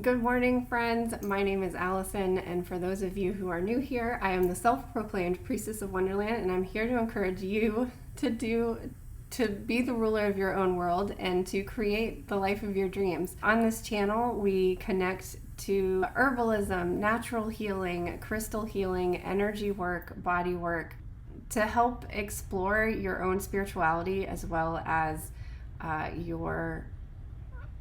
Good morning, friends. My name is Allison, and for those of you who are new here, I am the self-proclaimed Priestess of Wonderland, and I'm here to encourage you to be the ruler of your own world and to create the life of your dreams. On this channel, we connect to herbalism, natural healing, crystal healing, energy work, body work, to help explore your own spirituality as well as your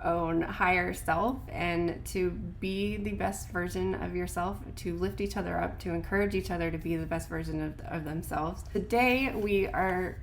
own higher self, and to be the best version of yourself, to lift each other up, to encourage each other to be the best version of themselves. Today we are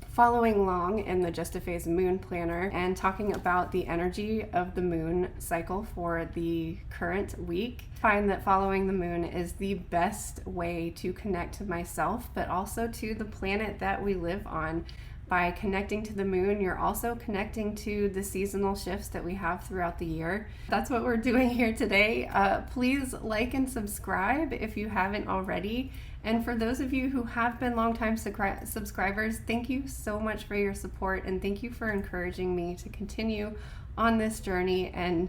following along in the Just a Phase Moon Planner and talking about the energy of the moon cycle for the current week. I find that following the moon is the best way to connect to myself, but also to the planet that we live on. By connecting to the moon, you're also connecting to the seasonal shifts that we have throughout the year. That's what we're doing here today. Please like and subscribe if you haven't already. And for those of you who have been longtime subscribers, thank you so much for your support, and thank you for encouraging me to continue on this journey and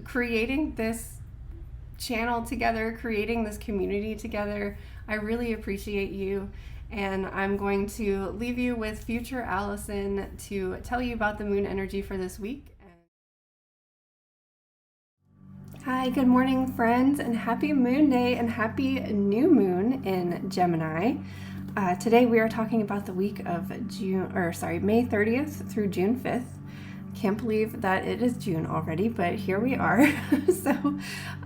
creating this channel together, creating this community together. I really appreciate you. And I'm going to leave you with future Allison to tell you about the moon energy for this week. Hi, good morning, friends, and happy Moon Day and happy new moon in Gemini. Today we are talking about the week of May 30th through June 5th. Can't believe that it is June already, but here we are. So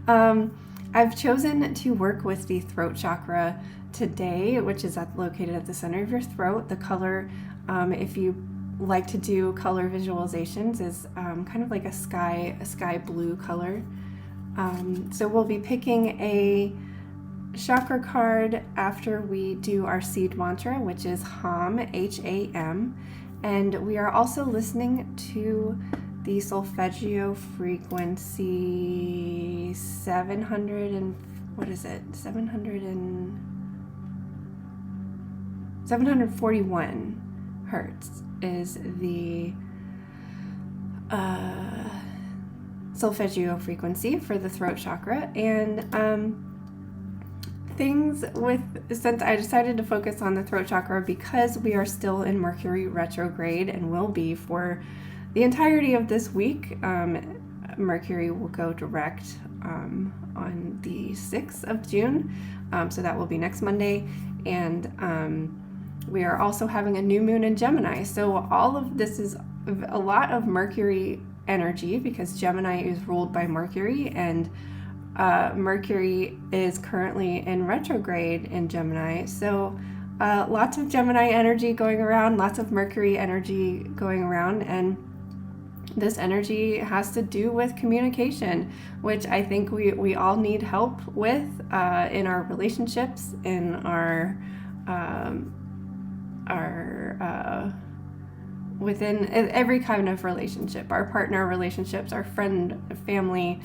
I've chosen to work with the throat chakra today, which is located at the center of your throat. The color, if you like to do color visualizations, is kind of like a sky blue color. So we'll be picking a chakra card after we do our seed mantra, which is HAM, H-A-M, and we are also listening to the solfeggio frequency 741 hertz is the solfeggio frequency for the throat chakra. And since I decided to focus on the throat chakra because we are still in Mercury Retrograde and will be for the entirety of this week. Mercury will go direct on the 6th of June, so that will be next Monday, and we are also having a new moon in Gemini. So all of this is a lot of Mercury energy because Gemini is ruled by Mercury, and Mercury is currently in retrograde in Gemini. So lots of Gemini energy going around, lots of Mercury energy going around, and this energy has to do with communication, which I think we all need help with in our relationships, in within every kind of relationship, our partner relationships, our friend, family,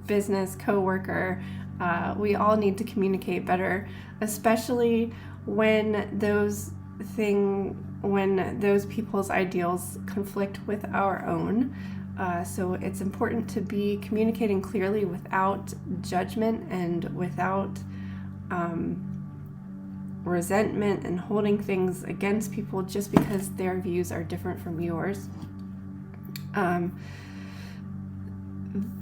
business, coworker. We all need to communicate better, especially when those people's ideals conflict with our own. So it's important to be communicating clearly without judgment and without resentment and holding things against people just because their views are different from yours.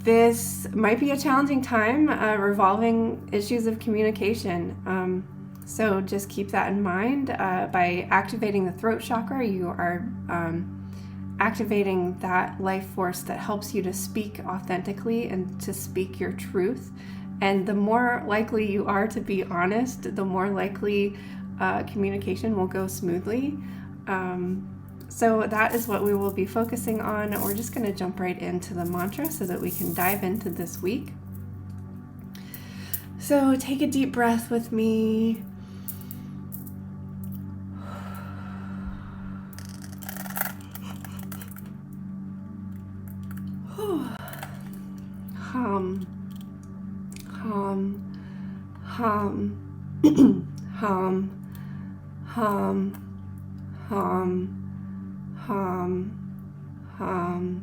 This might be a challenging time revolving issues of communication. So just keep that in mind. By activating the throat chakra, you are activating that life force that helps you to speak authentically and to speak your truth. And the more likely you are to be honest, the more likely communication will go smoothly. So that is what we will be focusing on. We're just going to jump right into the mantra so that we can dive into this week. So take a deep breath with me. Hum, hum, hum, hum, hum, hum, hum, hum,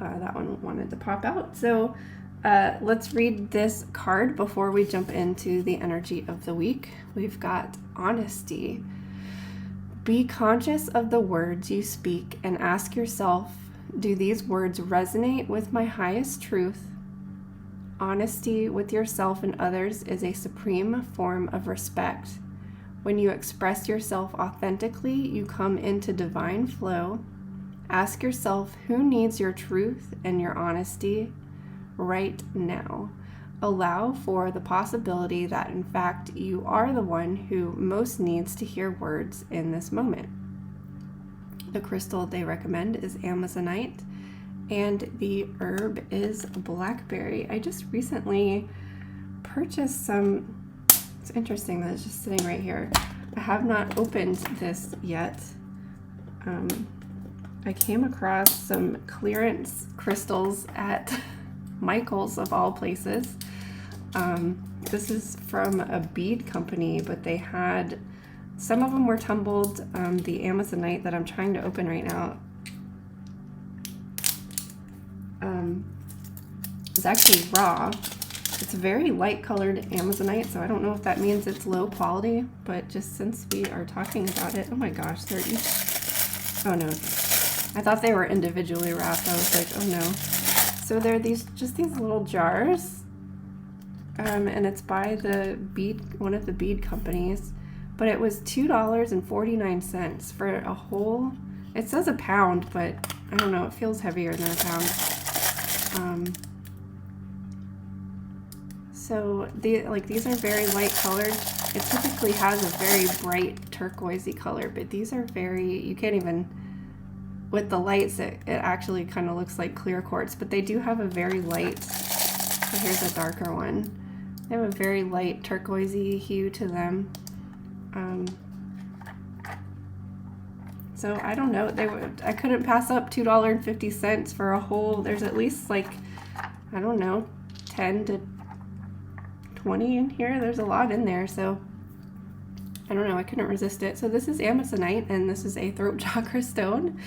that one wanted to pop out. So let's read this card before we jump into the energy of the week. We've got honesty. Be conscious of the words you speak and ask yourself, do these words resonate with my highest truth? Honesty with yourself and others is a supreme form of respect. When you express yourself authentically, you come into divine flow. Ask yourself, who needs your truth and your honesty right now? Allow for the possibility that, in fact, you are the one who most needs to hear words in this moment. The crystal they recommend is Amazonite, and the herb is blackberry. I just recently purchased some. It's interesting that it's just sitting right here. I have not opened this yet. I came across some clearance crystals at Michael's, of all places. This is from a bead company, but they had, some of them were tumbled. The Amazonite that I'm trying to open right now is actually raw. It's very light colored Amazonite, so I don't know if that means it's low quality, but just since we are talking about it, oh my gosh, they're each, oh no, I thought they were individually wrapped. I was like, oh no. So they're these little jars, and it's by one of the bead companies, but it was $2.49 for a whole, it says a pound, but I don't know, it feels heavier than a pound. So these are very light colored. It typically has a very bright turquoisey color, but these are very, you can't even, with the lights, it actually kind of looks like clear quartz, but they do have a very light, so here's a darker one. They have a very light turquoisey hue to them. So I don't know, I couldn't pass up $2.50 for a whole, there's at least like, I don't know, 10 to 20 in here. There's a lot in there, so I don't know, I couldn't resist it. So this is Amazonite, and this is a throat chakra stone,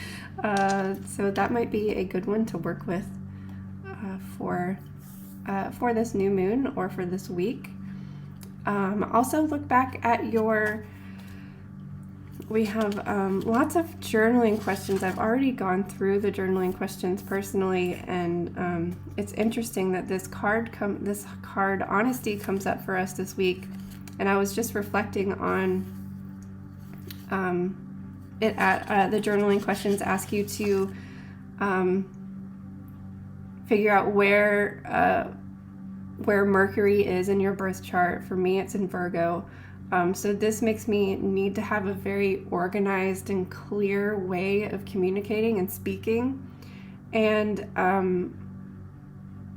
so that might be a good one to work with for this new moon or for this week. Also look back at we have lots of journaling questions. I've already gone through the journaling questions personally, and it's interesting that this card honesty comes up for us this week, and I was just reflecting on it at the journaling questions ask you to figure out where Mercury is in your birth chart. For me, it's in Virgo. So this makes me need to have a very organized and clear way of communicating and speaking. And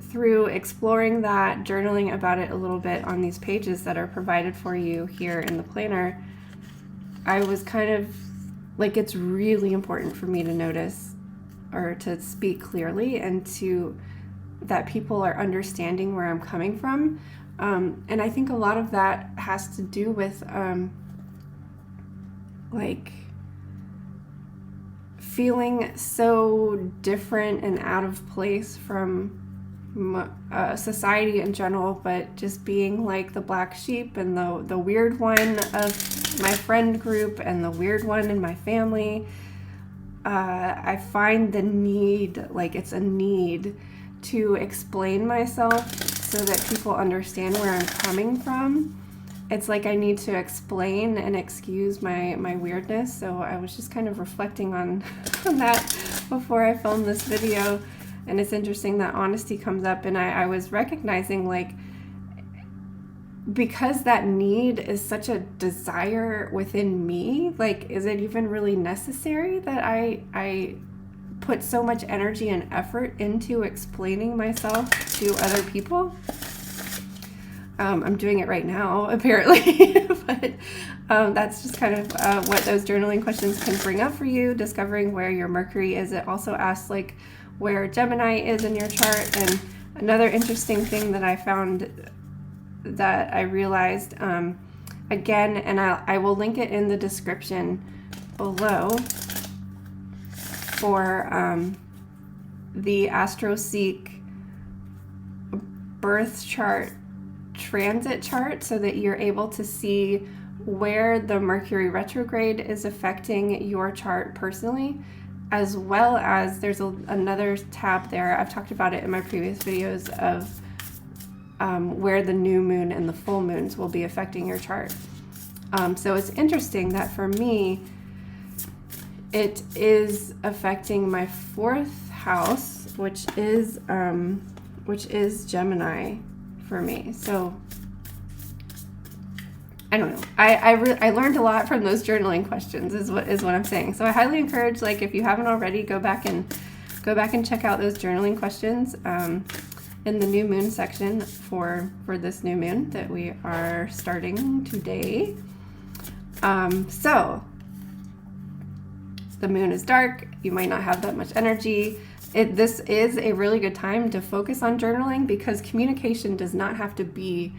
through exploring that, journaling about it a little bit on these pages that are provided for you here in the planner, I was kind of like, it's really important for me to notice or to speak clearly, and that people are understanding where I'm coming from. And I think a lot of that has to do with like feeling so different and out of place from society in general, but just being like the black sheep and the weird one of my friend group and the weird one in my family. I find the need, like it's a need to explain myself so that people understand where I'm coming from. It's like I need to explain and excuse my weirdness. So I was just kind of reflecting on that before I filmed this video. And it's interesting that honesty comes up, and I was recognizing, like, because that need is such a desire within me, like, is it even really necessary that I put so much energy and effort into explaining myself to other people? I'm doing it right now, apparently, but that's just kind of what those journaling questions can bring up for you, discovering where your Mercury is. It also asks, like, where Gemini is in your chart. And another interesting thing that I found that I realized, again, and I will link it in the description below for the Astro birth chart transit chart so that you're able to see where the Mercury retrograde is affecting your chart personally, as well as there's another tab there. I've talked about it in my previous videos of where the new moon and the full moons will be affecting your chart. So it's interesting that for me, it is affecting my 4th house, which is Gemini for me. So I don't know. I learned a lot from those journaling questions is what I'm saying. So I highly encourage, like, if you haven't already, go back and check out those journaling questions in the new moon section for this new moon that we are starting today. So the moon is dark. You might not have that much energy. This is a really good time to focus on journaling because communication does not have to be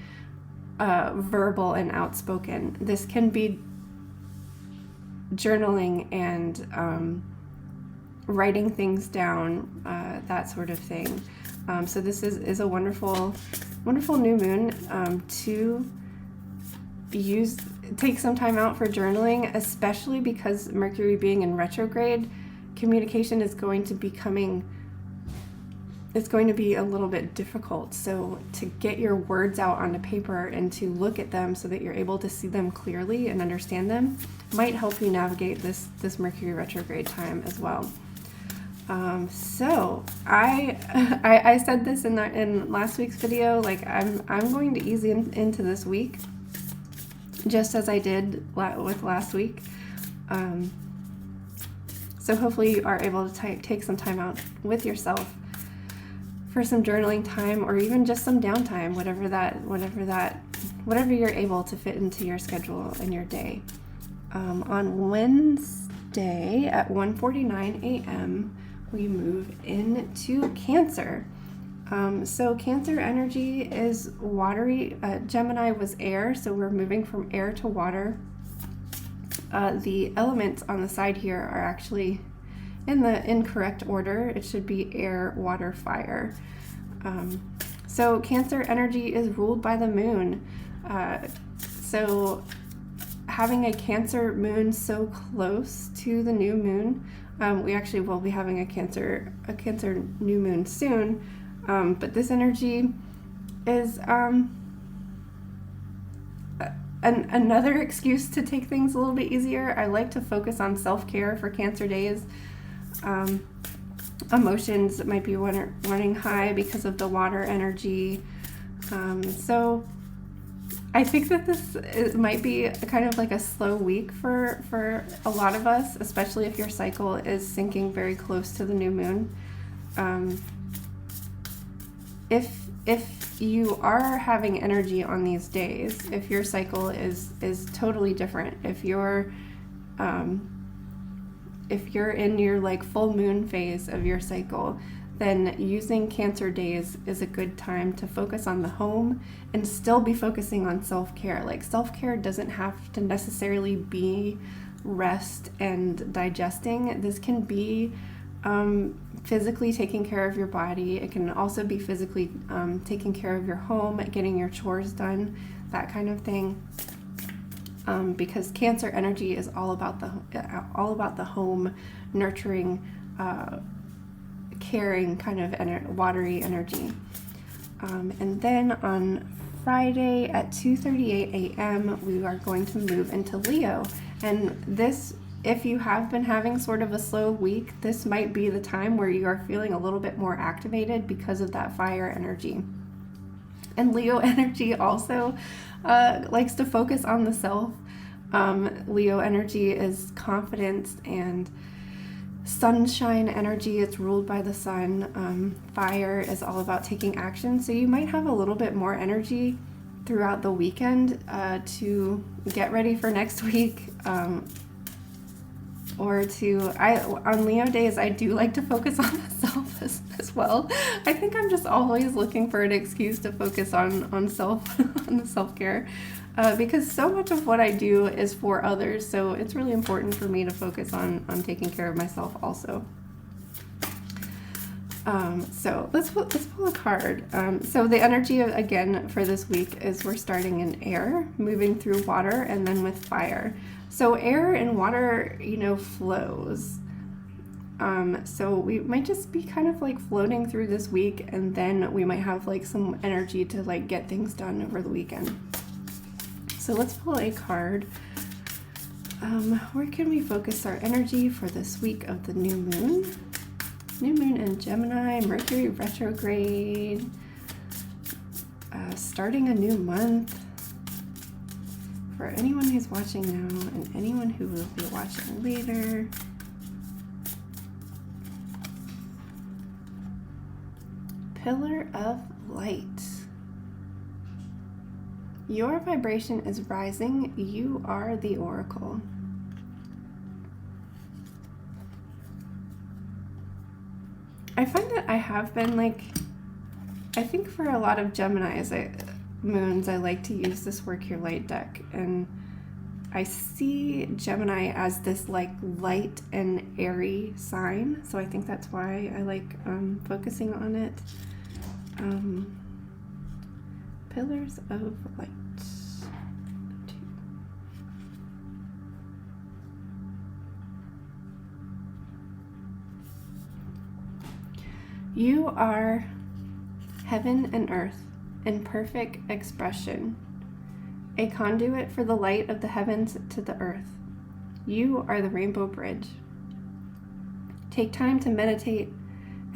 verbal and outspoken. This can be journaling and writing things down, that sort of thing. So this is a wonderful new moon to take some time out for journaling, especially because Mercury being in retrograde, communication is going to be it's going to be a little bit difficult. So to get your words out onto paper and to look at them so that you're able to see them clearly and understand them might help you navigate this Mercury retrograde time as well. So I said this in last week's video, like I'm going to ease into this week, just as I did with last week. So hopefully you are able to take some time out with yourself for some journaling time, or even just some downtime, whatever you're able to fit into your schedule and your day. On Wednesday at 1:49 a.m. we move into Cancer. So Cancer energy is watery. Gemini was air, so we're moving from air to water. The elements on the side here are actually in the incorrect order. It should be air, water, fire. So Cancer energy is ruled by the moon. So having a Cancer moon so close to the new moon, we actually will be having a Cancer new moon soon. But this energy is another excuse to take things a little bit easier. I like to focus on self-care for Cancer days. Emotions might be running high because of the water energy. So I think that this might be kind of like a slow week for a lot of us, especially if your cycle is syncing very close to the new moon. If you are having energy on these days, if your cycle is totally different, if you're in your like full moon phase of your cycle, then using Cancer days is a good time to focus on the home and still be focusing on self-care. Like, self-care doesn't have to necessarily be rest and digesting. This can be physically taking care of your body. It can also be physically taking care of your home, getting your chores done, that kind of thing. Because Cancer energy is all about the home, nurturing, caring kind of watery energy. And then on Friday at 2:38 a.m. we are going to move into Leo. And this, if you have been having sort of a slow week, this might be the time where you are feeling a little bit more activated because of that fire energy. And Leo energy also likes to focus on the self. Leo energy is confidence and sunshine energy. It's ruled by the sun. Fire is all about taking action. So you might have a little bit more energy throughout the weekend to get ready for next week. On Leo days, I do like to focus on myself as well. I think I'm just always looking for an excuse to focus on the self-care, because so much of what I do is for others. So it's really important for me to focus on taking care of myself also. So let's pull a card. So the energy again for this week is we're starting in air, moving through water, and then with fire. So air and water, flows. So we might just be kind of like floating through this week, and then we might have like some energy to like get things done over the weekend. So let's pull a card. Where can we focus our energy for this week of the new moon? New moon in Gemini, Mercury Retrograde, starting a new month. For anyone who's watching now and anyone who will be watching later. Pillar of light. Your vibration is rising. You are the oracle. I find that I have been I think for a lot of Gemini's moons, I like to use this Work Your Light deck, and I see Gemini as this light and airy sign, so I think that's why I like focusing on it. Pillars of light. You are heaven and earth in perfect expression, a conduit for the light of the heavens to the earth. You are the rainbow bridge. Take time to meditate.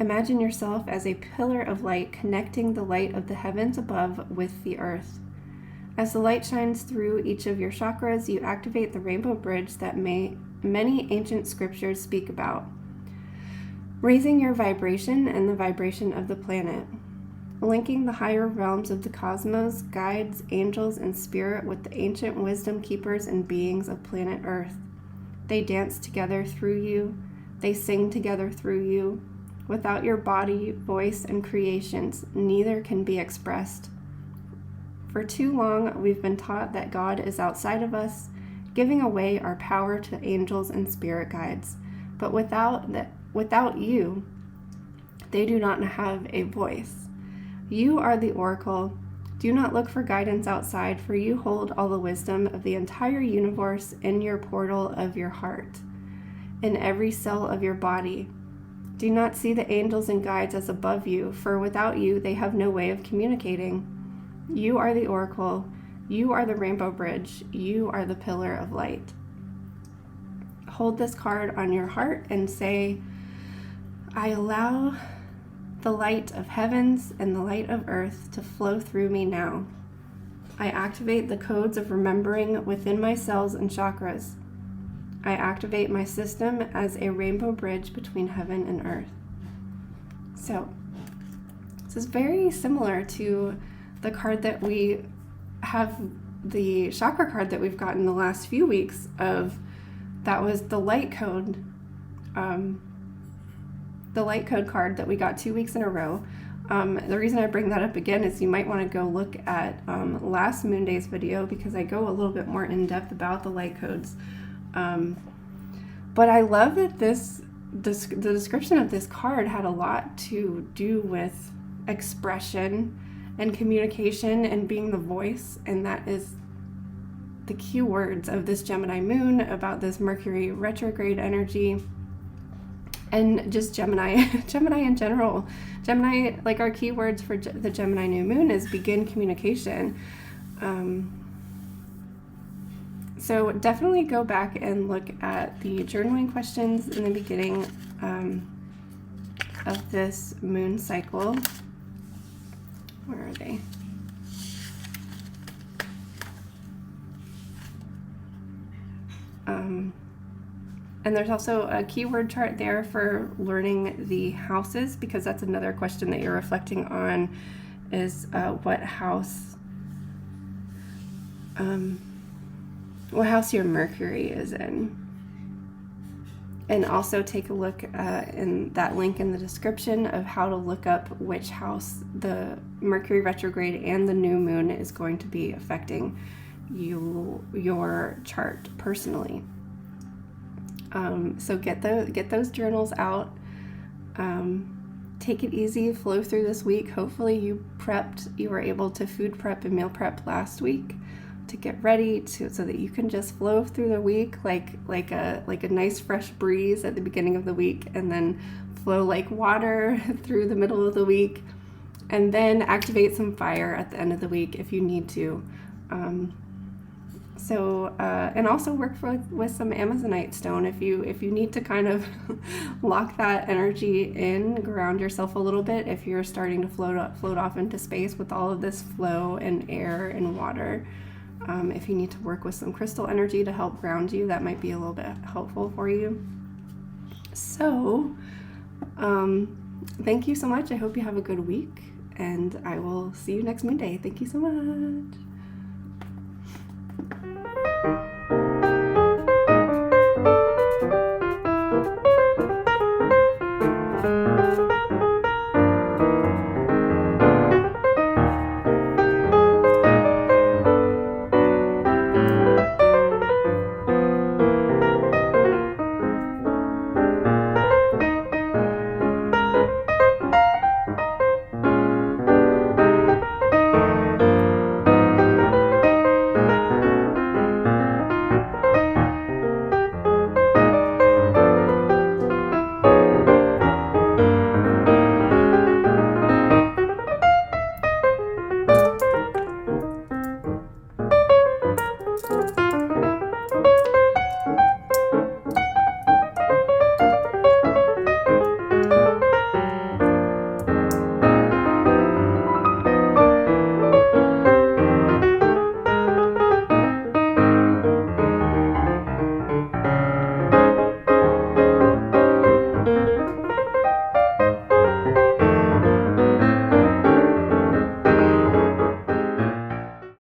Imagine yourself as a pillar of light connecting the light of the heavens above with the earth. As the light shines through each of your chakras, you activate the rainbow bridge that many ancient scriptures speak about, raising your vibration and the vibration of the planet, linking the higher realms of the cosmos, guides, angels, and spirit with the ancient wisdom keepers and beings of planet Earth. They dance together through you. They sing together through you. Without your body, voice, and creations, neither can be expressed. For too long, we've been taught that God is outside of us, giving away our power to angels and spirit guides. But without you, they do not have a voice. You are the oracle. Do not look for guidance outside, for you hold all the wisdom of the entire universe in your portal of your heart, in every cell of your body. Do not see the angels and guides as above you, for without you, they have no way of communicating. You are the oracle. You are the rainbow bridge. You are the pillar of light. Hold this card on your heart and say, I allow the light of heavens and the light of earth to flow through me now. I activate the codes of remembering within my cells and chakras. I activate my system as a rainbow bridge between heaven and earth. So, this is very similar to the card that we have, the chakra card that we've gotten the last few weeks of, that was the light code, the light code card that we got 2 weeks in a row. The reason I bring that up again is you might want to go look at last Moonday's video, because I go a little bit more in depth about the light codes. But I love that the description of this card had a lot to do with expression and communication and being the voice, and that is the key words of this Gemini moon, about this Mercury retrograde energy, and just Gemini in general. Gemini, like, our keywords for the Gemini new moon is begin communication. So definitely go back and look at the journaling questions in the beginning of this moon cycle. Where are they? And there's also a keyword chart there for learning the houses, because that's another question that you're reflecting on, is what house your Mercury is in. And also take a look in that link in the description of how to look up which house the Mercury retrograde and the new moon is going to be affecting your chart personally. So get those journals out. take it easy, flow through this week. Hopefully you were able to food prep and meal prep last week to get ready so that you can just flow through the week like a nice fresh breeze at the beginning of the week, and then flow like water through the middle of the week, and then activate some fire at the end of the week if you need to. And also work with some Amazonite stone if you need to kind of lock that energy in, ground yourself a little bit if you're starting to float off into space with all of this flow and air and water. If you need to work with some crystal energy to help ground you, that might be a little bit helpful for you. So, thank you so much. I hope you have a good week, and I will see you next Monday. Thank you so much.